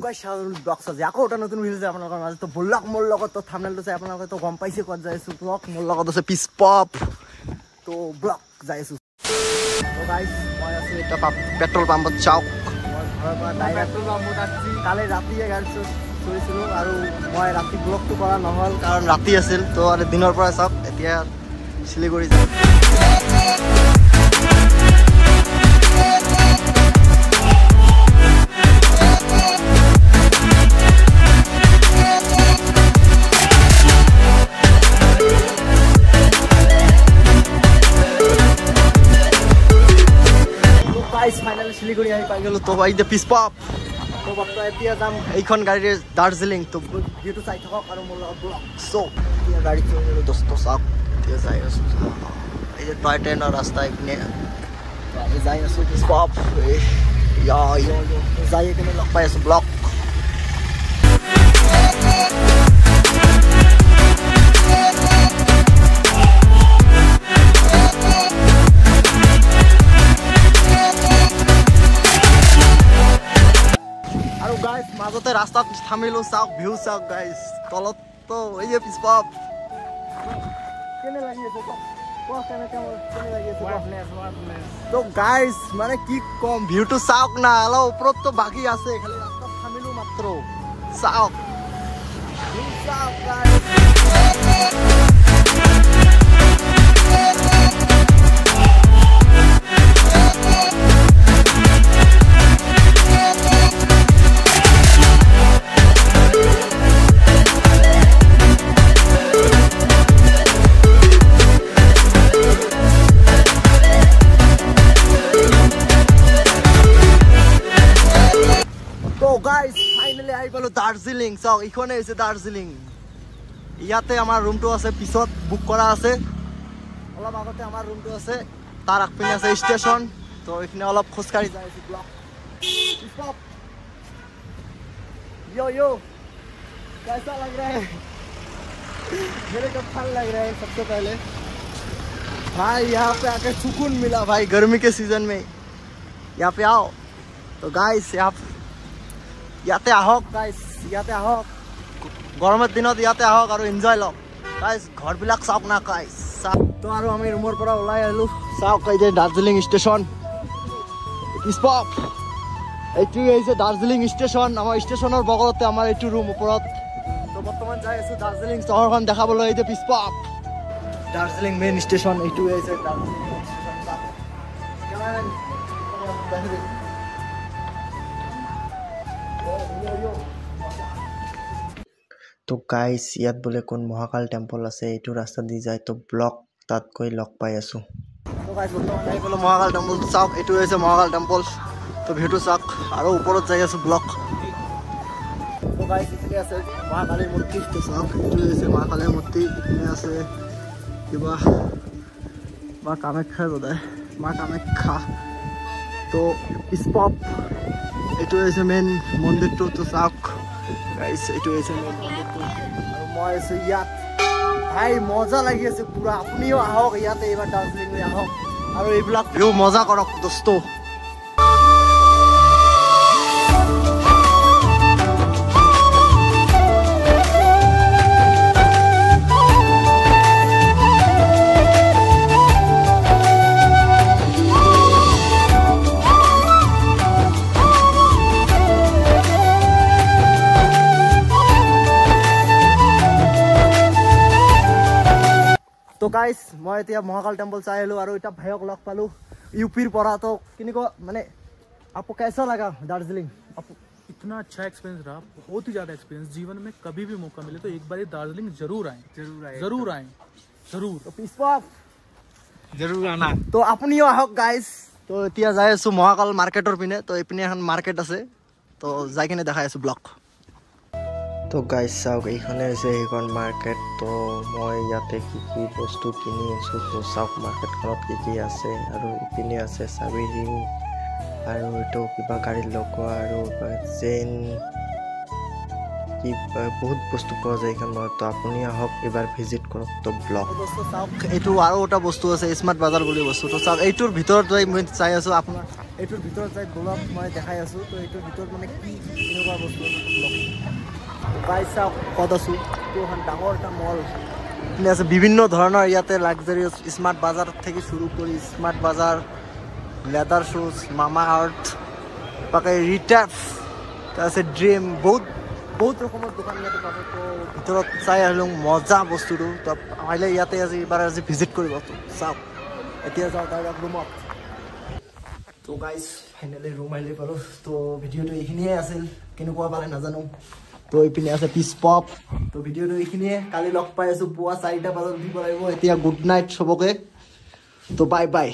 guys blogs আজি আকৌ এটা নতুন ভিডিও আপোনালোকৰ মাজত তো ব্লগ মোৰ লগত তো থাম্বনেলটো চাই আপোনালোকে তো গম পাইছে ক'ত যাই আছো ব্লগ মোৰ লগত আছে পিছ পপ তো ব্লগ যাই আছো তো গাইস মই আছো এটা পেট্ৰল পাম্পত চাওক মই ঘৰৰ পৰা ডাইৰেক্ট পেট্ৰল পাম্পত আসছি কালি ৰাতিয়ে গাড়ী চলিছিলো আৰু মই ৰাতি ব্লগটো কৰা নহল কাৰণ ৰাতি আছিল তো আৰু দিনৰ পৰা চাওক এতিয়া শিলিগুৰি যাম फाइनली शिलिगुड़ी आई पाई गलो तो भाई द पिस पप तो बक्ता एतिया जाम এইখন গাড়ী দাৰ্জিলিং তো ভিউটো চাই থাকক আৰু মোৰ লগত ব্লগ সো এতিয়া গাড়ী চলিলো দোস্ত সাক এতিয়া যাই আছো এই যে টয় ট্ৰেইনৰ ৰাস্তা ইপিনে আমি যাই আছো পিস পপ ইয়া যাই কিনে লগ পাই আছো ব্লগ गाइस মাজতে রাস্তাত থামিলো চাওক ভিউ চাওক গাইস তলত তো এই যে পিস পপ কেনে লাগি আছে তো কেনে লাগি আছে তো গাইস মানে কি কম ভিউটো চাওক না আলো উপৰত তো বাকি আছে খালি রাস্তাত থামিলো মাত্র চাওক ভিউ চাওক গাইস गाइस फाइनली आई पालो दार्जिलिंग सो इखने হৈছে दार्जिलिंग ইয়াতে আমাৰ ৰুমটো আছে পিছত বুক কৰা আছে অলপ আগতে আমাৰ ৰুমটো আছে তাৰ আগপিনে আছে স্টেশন তো এখানে অলপ খোজকাঢ়ি যাই আছো ব্লক স্টপ यो कैसा लग रहा है मेरे को अच्छा लग रहा है सबसे पहले भाई यहाँ पे आके सुकून मिला भाई गर्मी के सीजन में यहाँ पे आओ तो गाइस ইয়াতে আহক গাইস ইয়াতে আহক গৰমৰ দিনত ইয়াতে আহক আৰু এনজয় লওক গাইস ঘৰবিলাক চাওক না গাইস তো আৰু আমি ৰুমৰ পৰা ওলাই আহিলো চাওক এই যে দাৰ্জিলিং ষ্টেচন স্পপ এইটো হৈছে দাৰ্জিলিং ষ্টেচন আমাৰ ষ্টেচনৰ বগলতে আমাৰ এইটো ৰুম ওপৰত তো বৰ্তমান যাই আছো দাৰ্জিলিং চহৰখন দেখাবলৈ এই যে স্পপ দাৰ্জিলিং মেইন ষ্টেচন এইটো হৈছে দাৰ্জিলিং ষ্টেচন तो गाइस ইয়াত বলে কোন মহাকাল টেম্পল আছে এইটো ৰাস্তা দি যায় তো ব্লক তাত গৈ লগ পাই আছো তো গাইস বৰ্তমান আই বলে মহাকাল টেম্পল চাওক এইটো হৈছে মহাকাল টেম্পল তো ভিউটো চাওক আৰু ওপৰত যাই আছো ব্লক তো গাইস ইফালে আছে মহাকালীৰ মূৰ্তি তো চাওক এইটো হৈছে মহাকালীৰ মূৰ্তি ইফালে আছে কিবা মা কামাখ্যা বোধহয় মা কামাখ্যা তো স্পপ এইটো হৈছে মেইন মন্দিৰটো তো চাওক গাইস এইটো হৈছে মেইন মন্দিৰটো আৰু মই আছো ইয়াত ভাই মজা লাগি আছে পুৰা আপুনিও আহক ইয়াতে এবাৰ দাৰ্জিলিং আহক আৰু এইবিলাক ভিউ মজা কৰক দোস্ত तो गाइस मैं এতিয়া महाकाल टेम्पल से आइलो और इटा भाइक लग पालू यूपीर परा तो किनको माने आपको कैसा लगा दार्जिलिंग इतना अच्छा एक्सपीरियंस रहा बहुत ही ज्यादा एक्सपीरियंस जीवन में कभी भी मौका मिले तो एक बार दार्जिलिंग जरूर आए जरूर तो पिस्पॉप जरूर आना तो আপুনিও আহক গাইস তো এতিয়া যাই আছো মহাকাল মাৰ্কেটৰ পিনে তো ইপিনে এখন মার্কেট আছে তো যাই কিনে দেখাই আছো ব্লক तो गाइस চাওক এইখানে আছে এইখন মার্কেট তো মই ইয়াতে কি বস্তু কিনি আছো তো চাওক মার্কেটখনত কি আছে আৰু ইপিনে আছে চাবি ৰিং আৰু এটো কিবা গাড়ী লগোৱা আৰু চেইন কি বহুত বস্তু পোৱা যায় এখানে তো আপুনি আহক এবাৰ ভিজিট কৰক তো ব্লগ দোস্ত চাওক এইটো আৰু এটা বস্তু আছে স্মাৰ্ট বাজাৰ বুলি বস্তু তো চাওক এইটোৰ ভিতৰত যাই মই চাই আছো আপোনাৰ এইটোৰ ভিতৰত যাই ব্লগ মই দেখাই আছোঁ তো এইটোৰ ভিতৰত মানে কি কেনেকুৱা বস্তু ব্লগ গাইছ চাওক ক'ত আছোঁ এইটো এখন ডাঙৰ এটা মল আছে বিভিন্ন ধৰণৰ ইয়াতে লাক্সাৰিয়াছ স্মাৰ্ট বাজাৰ থেকে শুৰু কৰি স্মাৰ্ট বাজাৰ লেদাৰ শুজ মামা আৰ্থ বাকি ৰিটাৰ্ফ তাৰপিছত ড্ৰিম বহুত ৰকমৰ দোকান ইয়াতে পাব তো ভিতৰত চাই আহিলোঁ মজা বস্তুটো তো আহিলে ইয়াতে আজি ভিজিট কৰিব তো চাওক এতিয়া যাওঁ তাৰ ৰুমত তো গাইজ ফাইনেলি ৰুম আহিলে পালোঁ তো ভিডিঅ'টো এইখিনিয়ে আছিল কেনেকুৱা পালে নাজানো তো এইপিনে আছে পিছ পপ তো ভিডিঅ'টো এইখিনিয়ে কালি লগ পাই আছোঁ পুৱা 4টা বজাত উঠিব লাগিব এতিয়া গুড নাইট চবকে তো বাই বাই